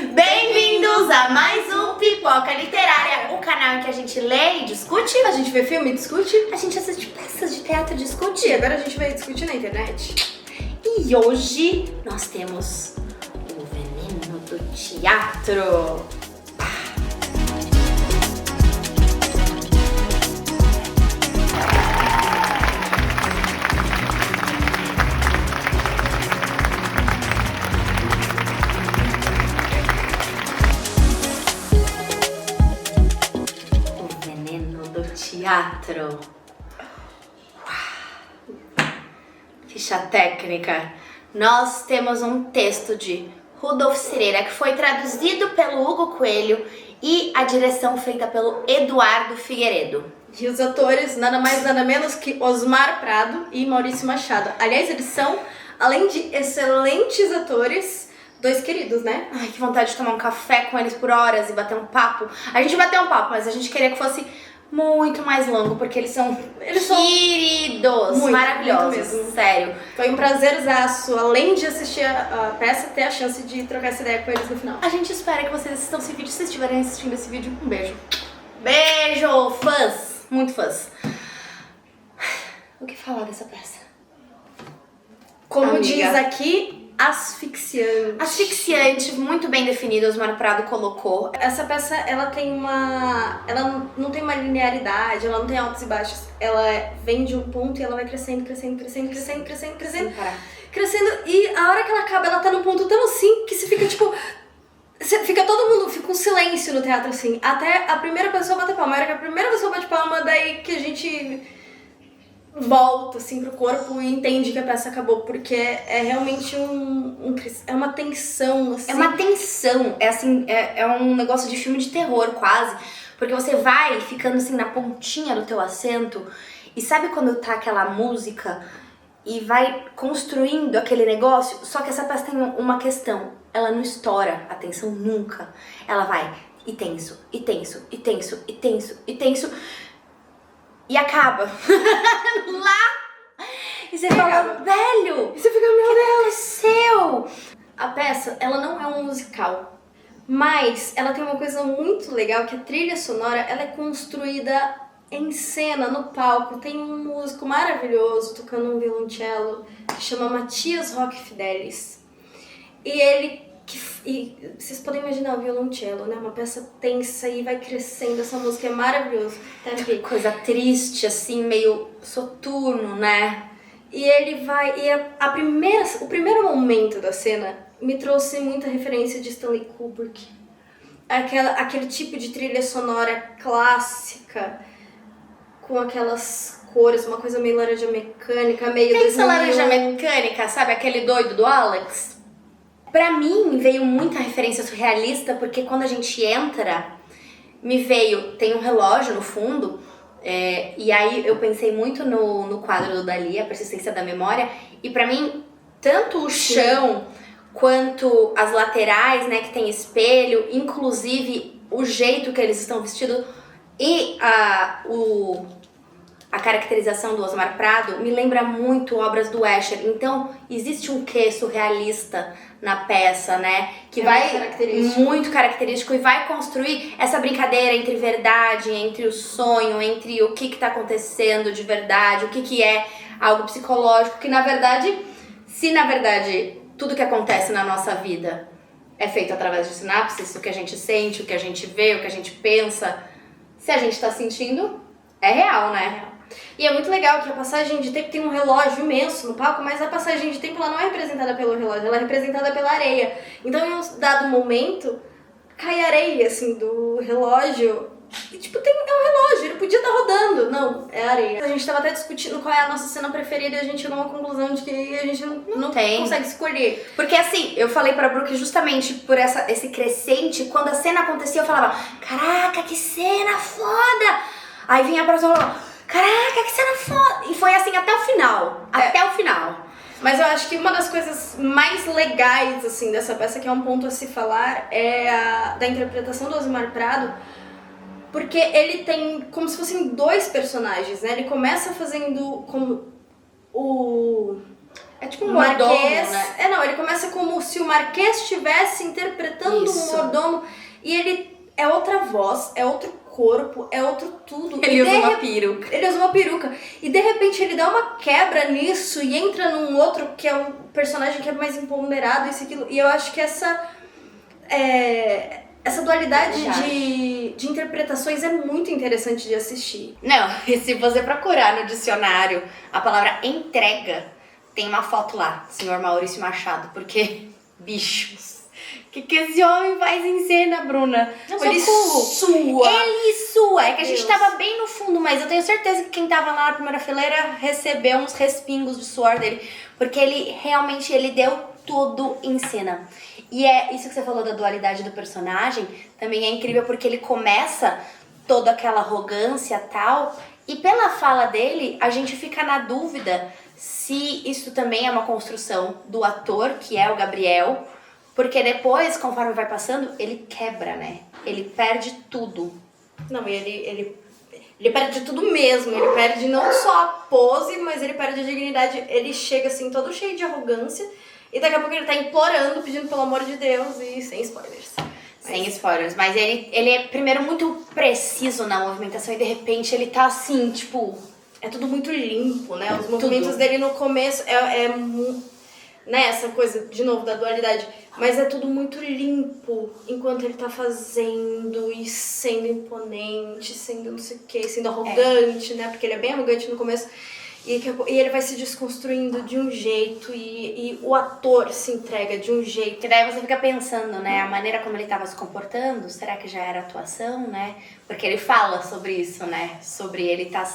Bem-vindos a mais um Pipoca Literária, o canal em que a gente lê e discute, a gente vê filme e discute, a gente assiste peças de teatro e discute. E agora a gente vai discutir na internet. E hoje nós temos o veneno do teatro. Teatro. Ficha técnica. Nós temos um texto de Rudolf Cereira que foi traduzido pelo Hugo Coelho e a direção feita pelo Eduardo Figueiredo. E os atores, nada mais nada menos que Osmar Prado e Maurício Machado. Aliás, eles são, além de excelentes atores, dois queridos, né? Ai, que vontade de tomar um café com eles por horas e bater um papo. A gente bateu um papo, mas a gente queria que fosse muito mais longo, porque eles são queridos, muito, maravilhosos, muito mesmo. Sério. Foi um prazerzaço, além de assistir a peça, ter a chance de trocar essa ideia com eles no final. A gente espera que vocês assistam esse vídeo, se vocês estiverem assistindo esse vídeo. Um beijo. Beijo, fãs, muito fãs. O que falar dessa peça? Como Amiga. diz aqui, asfixiante. Asfixiante, muito bem definido, Osmar Prado colocou. Essa peça, ela tem uma... Ela não tem uma linearidade, ela não tem altos e baixos. Ela vem de um ponto e ela vai crescendo, crescendo, crescendo, crescendo, crescendo, crescendo. Sem parar. Crescendo, e a hora que ela acaba, ela tá num ponto tão assim, que você fica tipo... Fica todo mundo, fica um silêncio no teatro assim. Até a primeira pessoa bater palma. A hora que a primeira pessoa bate palma, daí que a gente volta assim pro corpo e entende que a peça acabou, porque é realmente é uma tensão assim. É uma tensão, é assim, é um negócio de filme de terror quase, porque você vai ficando assim na pontinha do teu assento e sabe quando tá aquela música e vai construindo aquele negócio, só que essa peça tem uma questão, ela não estoura a tensão nunca, ela vai e tenso, e tenso, e tenso, e tenso, e tenso, e acaba lá. E você fala, velho, E você fica, meu o que Deus! aconteceu? A peça, ela não é um musical, mas ela tem uma coisa muito legal, que a trilha sonora, ela é construída em cena, no palco. Tem um músico maravilhoso tocando um violoncelo, que chama Matias Roque Fidelis. E ele... E vocês podem imaginar o violoncelo, né? Uma peça tensa e vai crescendo. Essa música é maravilhosa. Coisa triste, assim, meio soturno, né? E ele vai... E o primeiro momento da cena me trouxe muita referência de Stanley Kubrick. Aquele tipo de trilha sonora clássica, com aquelas cores, uma coisa meio laranja mecânica, meio... Pensa laranja mecânica, sabe? Aquele doido do Alex. Pra mim, veio muita referência surrealista, porque quando a gente entra, tem um relógio no fundo, e aí eu pensei muito no quadro do Dalí, A Persistência da Memória, e pra mim, tanto o chão quanto as laterais, né, que tem espelho, inclusive o jeito que eles estão vestidos e a caracterização do Osmar Prado me lembra muito obras do Escher. Então, existe um quê surrealista na peça, né? Que vai muito característico e vai construir essa brincadeira entre verdade, entre o sonho, entre o que tá acontecendo de verdade, o que é algo psicológico, que na verdade, se na verdade tudo que acontece na nossa vida é feito através de sinapses, o que a gente sente, o que a gente vê, o que a gente pensa, se a gente tá sentindo, é real, né? E é muito legal que a passagem de tempo tem um relógio imenso no palco, mas a passagem de tempo ela não é representada pelo relógio, ela é representada pela areia. Então, em um dado momento, cai areia, assim, do relógio. E, tipo, é um relógio, ele podia estar rodando. Não, é areia. A gente tava até discutindo qual é a nossa cena preferida e a gente chegou a uma conclusão de que a gente não consegue escolher. Porque, assim, eu falei pra Brooke justamente por esse crescente, quando a cena acontecia, eu falava, caraca, que cena foda! Aí vinha a próxima e falava, caraca, que cena foda! E foi assim até o final. Até o final. Mas eu acho que uma das coisas mais legais, assim, dessa peça, que é um ponto a se falar, é da interpretação do Osmar Prado, porque ele tem como se fossem dois personagens, né? Ele começa fazendo como É tipo um mordomo, Marquês, né? não, ele começa como se o Marquês estivesse interpretando um mordomo e ele é outra voz, é outro corpo, é outro tudo. Ele usa uma peruca. Ele usa uma peruca. E de repente ele dá uma quebra nisso e entra num outro que é um personagem que é mais empoderado, isso e aquilo. E eu acho que essa dualidade de interpretações é muito interessante de assistir. Não, e se você procurar no dicionário a palavra entrega, tem uma foto lá, senhor Maurício Machado, porque, bichos, o que esse homem faz em cena, Bruna? Ele sua. Ele sua. É que a gente Deus. tava bem no fundo, mas eu tenho certeza que quem tava lá na primeira fileira recebeu uns respingos de suor dele, porque ele realmente deu tudo em cena. E é isso que você falou da dualidade do personagem, também é incrível porque ele começa toda aquela arrogância e tal, e pela fala dele, a gente fica na dúvida se isso também é uma construção do ator, que é o Gabriel, porque depois, conforme vai passando, ele quebra, né? Ele perde tudo. Não, e ele perde tudo mesmo. Ele perde não só a pose, mas ele perde a dignidade. Ele chega assim, todo cheio de arrogância, e daqui a pouco ele tá implorando, pedindo pelo amor de Deus, e sem spoilers. Sem spoilers, mas ele é primeiro muito preciso na movimentação e de repente ele tá assim, tipo... É tudo muito limpo, né? Os movimentos dele no começo né, essa coisa, de novo, da dualidade. Mas é tudo muito limpo enquanto ele tá fazendo e sendo imponente, sendo não sei o que, sendo arrogante, né? Porque ele é bem arrogante no começo. E ele vai se desconstruindo de um jeito e o ator se entrega de um jeito. Que daí você fica pensando, né? A maneira como ele tava se comportando, será que já era atuação, né? Porque ele fala sobre isso, né? Sobre ele estar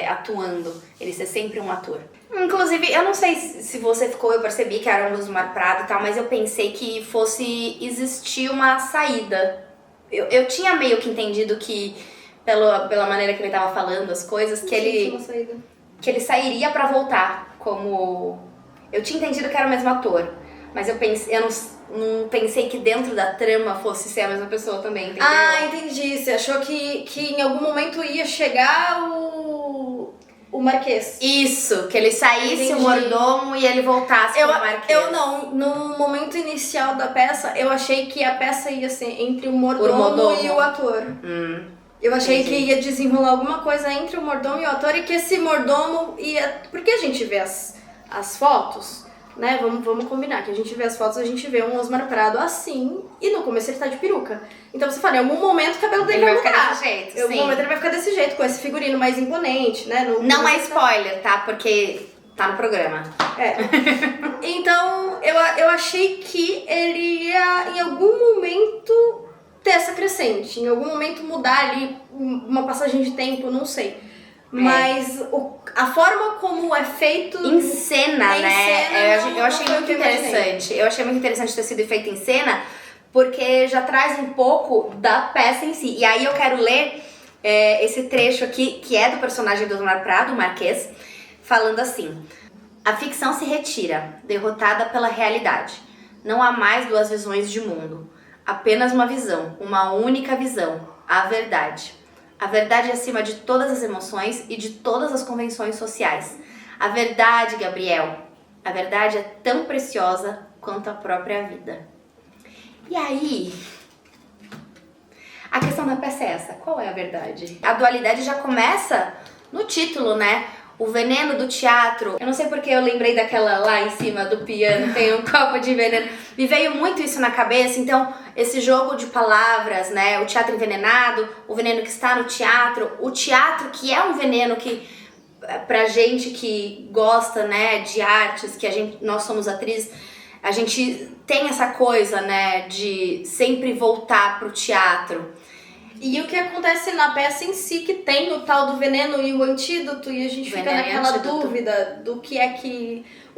atuando, ele ser sempre um ator. Inclusive, eu não sei se você ficou, eu percebi que era um Luzmar Prado e tal, mas eu pensei que fosse existir uma saída. Eu tinha meio que entendido que, pela maneira que ele tava falando as coisas, que ele sairia pra voltar como... Eu tinha entendido que era o mesmo ator, mas eu não pensei que dentro da trama fosse ser a mesma pessoa também, entendeu? Ah, entendi. Você achou que em algum momento ia chegar o Marquês. Isso, que ele saísse o mordomo e ele voltasse pro Marquês. Eu não, no momento inicial da peça, eu achei que a peça ia ser entre o mordomo e o ator. Eu achei que ia desenrolar alguma coisa entre o mordomo e o ator e que esse mordomo ia... Porque a gente vê as fotos, né? Vamos combinar, que a gente vê as fotos, a gente vê um Osmar Prado assim e no começo ele tá de peruca. Então você fala, em algum momento o cabelo dele vai ficar mudar. desse jeito, em algum momento ele vai ficar desse jeito, com esse figurino mais imponente, né? Não é spoiler, tá? Porque tá no programa. Então eu achei que ele ia em algum momento ter essa crescente, em algum momento mudar ali uma passagem de tempo, não sei. Mas a forma como é feito em cena, né? Eu achei muito interessante. Eu achei muito interessante ter sido feito em cena, porque já traz um pouco da peça em si. E aí eu quero ler esse trecho aqui, que é do personagem do Osmar Prado, o Marquês, falando assim: a ficção se retira, derrotada pela realidade. Não há mais duas visões de mundo. Apenas uma visão, uma única visão, a verdade. A verdade acima de todas as emoções e de todas as convenções sociais. A verdade, Gabriel, a verdade é tão preciosa quanto a própria vida. E aí, a questão da peça é essa, qual é a verdade? A dualidade já começa no título, né? O veneno do teatro. Eu não sei porque eu lembrei daquela lá em cima do piano, tem um copo de veneno. Me veio muito isso na cabeça, então esse jogo de palavras, né? O teatro envenenado, o veneno que está no teatro, o teatro que é um veneno que, pra gente que gosta, né, de artes, que nós somos atrizes, a gente tem essa coisa, né, de sempre voltar pro teatro. E o que acontece na peça em si, que tem o tal do veneno e o antídoto, e a gente fica naquela dúvida do o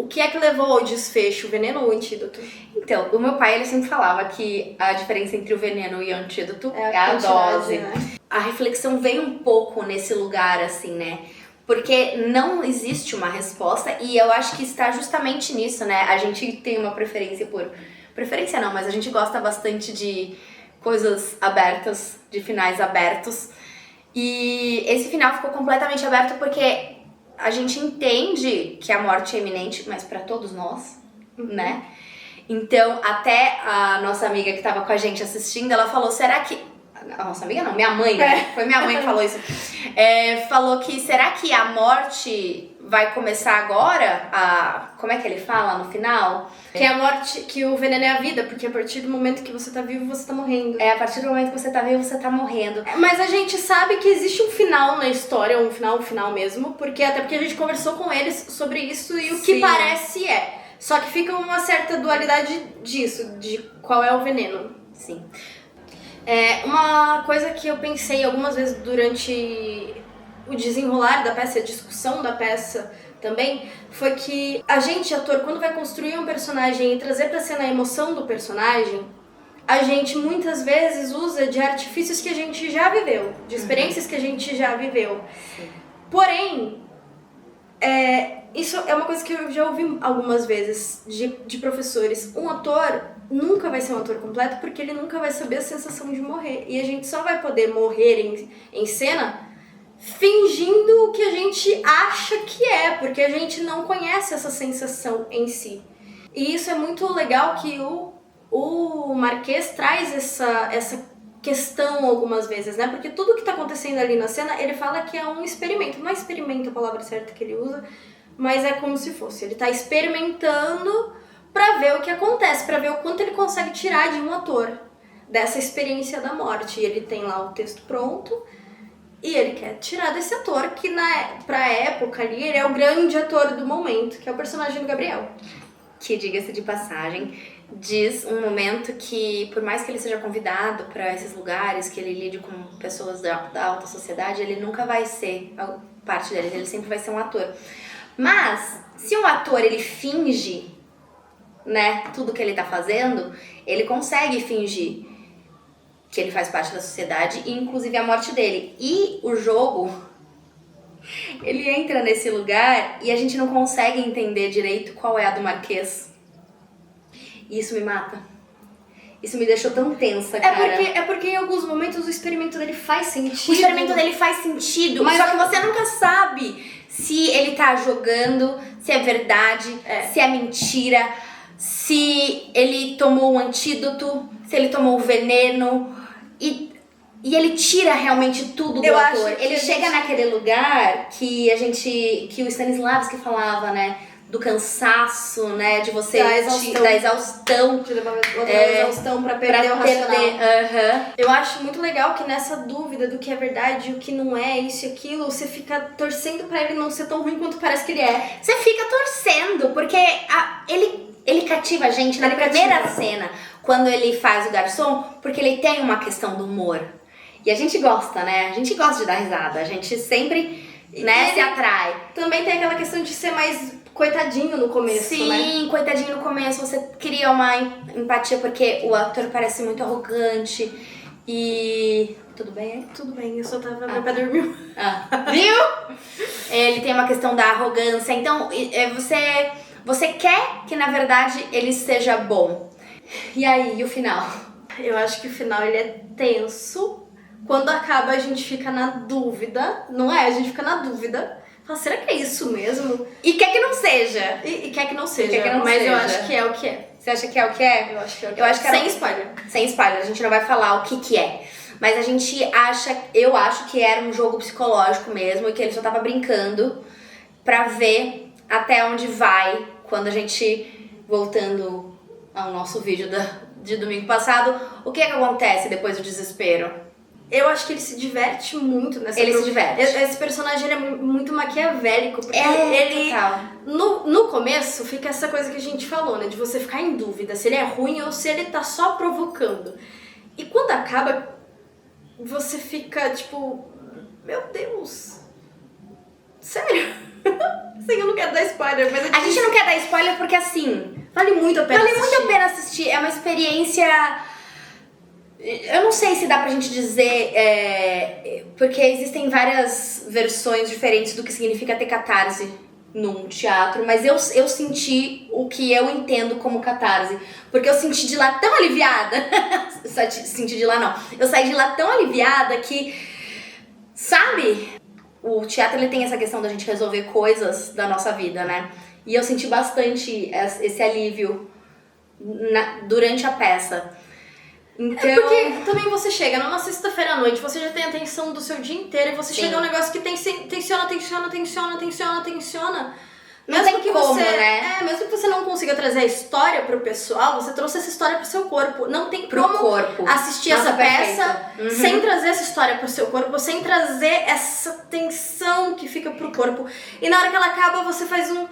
que é que levou ao desfecho, o veneno ou o antídoto? Então, o meu pai, ele sempre falava que a diferença entre o veneno e o antídoto é a dose. Né? A reflexão vem um pouco nesse lugar, assim, né? Porque não existe uma resposta e eu acho que está justamente nisso, né? A gente tem uma preferência por... Preferência não, mas a gente gosta bastante de coisas abertas, de finais abertos. E esse final ficou completamente aberto porque a gente entende que a morte é iminente, mas pra todos nós, né? Então, até a nossa amiga que tava com a gente assistindo, ela falou, será que... A nossa amiga não, minha mãe, né? Foi minha mãe que falou isso. Falou que, será que a morte vai começar agora? Como é que ele fala no final? Que a morte, que o veneno é a vida, porque a partir do momento que você tá vivo, você tá morrendo. A partir do momento que você tá vivo, você tá morrendo. Mas a gente sabe que existe um final na história, um final mesmo, até porque a gente conversou com eles sobre isso e o que parece é. Só que fica uma certa dualidade disso, de qual é o veneno. Sim. Uma coisa que eu pensei algumas vezes durante o desenrolar da peça, a discussão da peça também, foi que a gente, ator, quando vai construir um personagem e trazer pra cena a emoção do personagem, a gente muitas vezes usa de artifícios que a gente já viveu, de experiências que a gente já viveu. Sim. Porém, isso é uma coisa que eu já ouvi algumas vezes de professores. Um ator nunca vai ser um ator completo porque ele nunca vai saber a sensação de morrer. E a gente só vai poder morrer em cena fingindo o que a gente acha que é, porque a gente não conhece essa sensação em si. E isso é muito legal que o Marquês traz essa questão algumas vezes, né? Porque tudo que tá acontecendo ali na cena, ele fala que é um experimento. Não é experimento a palavra certa que ele usa, mas é como se fosse. Ele tá experimentando pra ver o que acontece, pra ver o quanto ele consegue tirar de um ator dessa experiência da morte. E ele tem lá o texto pronto e ele quer tirar desse ator que pra época ali, ele é o grande ator do momento, que é o personagem do Gabriel. Que, diga-se de passagem, diz um momento que, por mais que ele seja convidado para esses lugares, que ele lide com pessoas da alta sociedade, ele nunca vai ser parte deles, ele sempre vai ser um ator. Mas, se um ator, ele finge, né, tudo que ele tá fazendo, ele consegue fingir que ele faz parte da sociedade, e inclusive a morte dele. E o jogo, ele entra nesse lugar e a gente não consegue entender direito qual é a do Marquês. E isso me mata. Isso me deixou tão tensa, cara. É porque em alguns momentos o experimento dele faz sentido. O experimento dele faz sentido, mas só que você nunca sabe se ele tá jogando, se é verdade, se é mentira, se ele tomou o antídoto, se ele tomou o veneno. E ele tira realmente tudo do ator. Ele chega naquele lugar que o Stanislavski falava, né? Do cansaço, né? De você... Da exaustão. De levar outra exaustão pra perder o racional. Eu acho muito legal que nessa dúvida do que é verdade e o que não é, isso e aquilo, você fica torcendo pra ele não ser tão ruim quanto parece que ele é. Você fica torcendo, porque ele cativa a gente na primeira cena, quando ele faz o garçom, porque ele tem uma questão do humor. E a gente gosta, né? A gente gosta de dar risada. A gente sempre, né, se atrai. Também tem aquela questão de ser mais coitadinho no começo, né? Sim, coitadinho no começo. Você cria uma empatia, porque o ator parece muito arrogante. E... Tudo bem aí? Tudo bem, eu só tava... Meu pé dormiu. Viu? Ele tem uma questão da arrogância. Então, você quer que, na verdade, ele seja bom. E aí, e o final? Eu acho que o final, ele é tenso. Quando acaba, a gente fica na dúvida. Não é? A gente fica na dúvida. Fala, será que é isso mesmo? E quer que não seja. E quer que não seja. Mas eu acho que é o que é. Você acha que é o que é? Eu acho que é o que é. Sem spoiler. Sem spoiler. A gente não vai falar o que é. Mas a gente acha... Eu acho que era um jogo psicológico mesmo. E que ele só tava brincando pra ver até onde vai. Quando a gente... Voltando ao nosso vídeo de domingo passado. O que acontece depois do desespero? Eu acho que ele se diverte muito nessa... Ele se diverte. Esse personagem, ele é muito maquiavélico. Porque total. No começo, fica essa coisa que a gente falou, né? De você ficar em dúvida se ele é ruim ou se ele tá só provocando. E quando acaba, você fica tipo... Meu Deus. Sério? Sim, eu não quero dar spoiler, mas... A gente não quer dar spoiler porque, assim... Vale muito a pena assistir. Vale muito a pena assistir. É uma experiência... Eu não sei se dá pra gente dizer, porque existem várias versões diferentes do que significa ter catarse num teatro, mas eu senti o que eu entendo como catarse, porque eu senti de lá tão aliviada, senti de lá não, eu saí de lá tão aliviada que, sabe, o teatro ele tem essa questão da gente resolver coisas da nossa vida, né? E eu senti bastante esse alívio durante a peça. Então... É porque também você chega numa sexta-feira à noite, você já tem a tensão do seu dia inteiro e você chega a um negócio que tensiona. Não tem como, né? Mesmo que você não consiga trazer a história pro pessoal, você trouxe essa história pro seu corpo. Não tem pro como corpo. Assistir essa peça sem trazer essa história pro seu corpo, sem trazer essa tensão que fica pro corpo. E na hora que ela acaba, você faz um...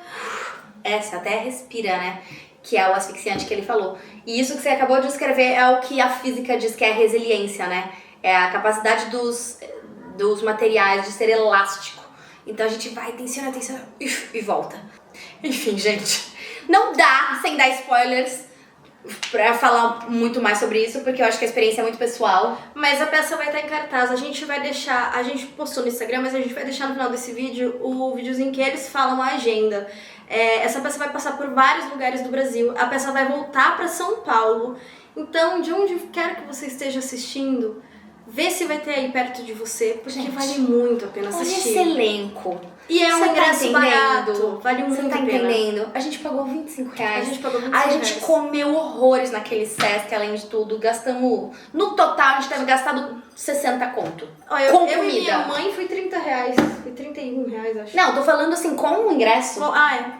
Você até respira, né? Que é o asfixiante que ele falou. E isso que você acabou de escrever é o que a física diz que é a resiliência, né? É a capacidade dos materiais de ser elástico. Então a gente vai, tensiona e volta. Enfim, gente, não dá sem dar spoilers pra falar muito mais sobre isso, porque eu acho que a experiência é muito pessoal. Mas a peça vai estar em cartaz, a gente postou no Instagram, mas a gente vai deixar no final desse vídeo o videozinho que eles falam a agenda. Essa peça vai passar por vários lugares do Brasil, a peça vai voltar pra São Paulo, então de onde quer que você esteja assistindo, vê se vai ter aí perto de você, porque gente, vale muito a pena assistir. Olha esse elenco. E é um ingresso barato, vale muito a pena. Você tá entendendo? A gente pagou R$25. A gente comeu horrores naquele Sesc, além de tudo. Gastamos... No total, a gente deve gastado 60 conto. Eu comida. Eu e minha mãe foi R$30. Foi R$31, acho. Não, tô falando assim, com o ingresso.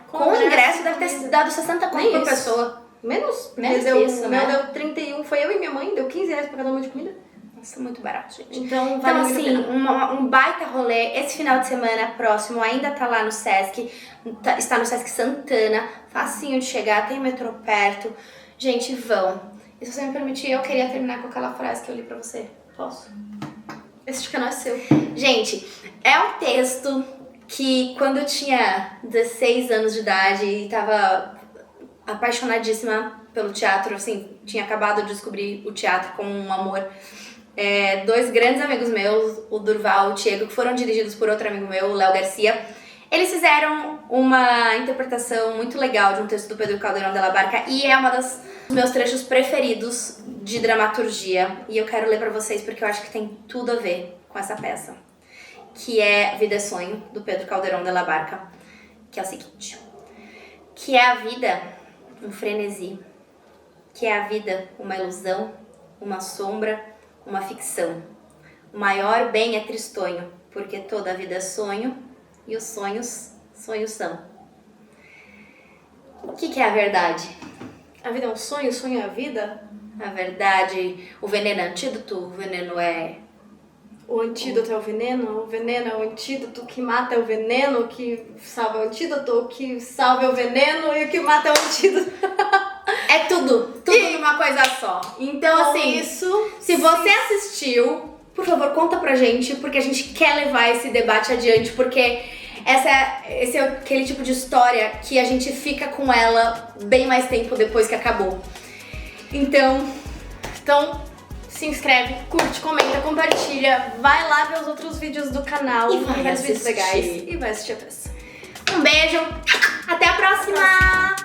Com o ingresso deve ter dado 60 conto por pessoa. Menos que isso, né? Deu 31, foi eu e minha mãe, deu R$15 pra cada uma de comida. Nossa, muito barato, gente. Então assim, um baita rolê. Esse final de semana próximo ainda tá lá no Sesc. Está no Sesc Santana. Facinho de chegar, tem metrô perto. Gente, vão. E se você me permitir, eu queria terminar com aquela frase que eu li pra você. Posso? Esse canal é seu. Gente, é um texto que quando eu tinha 16 anos de idade e tava apaixonadíssima pelo teatro, assim, tinha acabado de descobrir o teatro como um amor. Dois grandes amigos meus, o Durval e o Diego, que foram dirigidos por outro amigo meu, o Léo Garcia, eles fizeram uma interpretação muito legal de um texto do Pedro Calderón de la Barca e é dos meus trechos preferidos de dramaturgia. E eu quero ler pra vocês porque eu acho que tem tudo a ver com essa peça, que é Vida é Sonho, do Pedro Calderón de la Barca, que é o seguinte: que é a vida um frenesi, que é a vida uma ilusão, uma sombra, uma ficção. O maior bem é tristonho, porque toda a vida é sonho e os sonhos, sonhos são. O que é a verdade? A vida é um sonho, o sonho é a vida? A verdade, o veneno é antídoto, o veneno é... O antídoto é o veneno é o antídoto, o que mata é o veneno, o que salva é o antídoto, o que salva é o veneno e o que mata é o antídoto. É tudo numa coisa só. Então, assim, se você assistiu, por favor, conta pra gente, porque a gente quer levar esse debate adiante, porque esse é aquele tipo de história que a gente fica com ela bem mais tempo depois que acabou. Então, se inscreve, curte, comenta, compartilha, vai lá ver os outros vídeos do canal, e vai assistir. Vídeos legais e vai assistir a peça. Um beijo, até a próxima!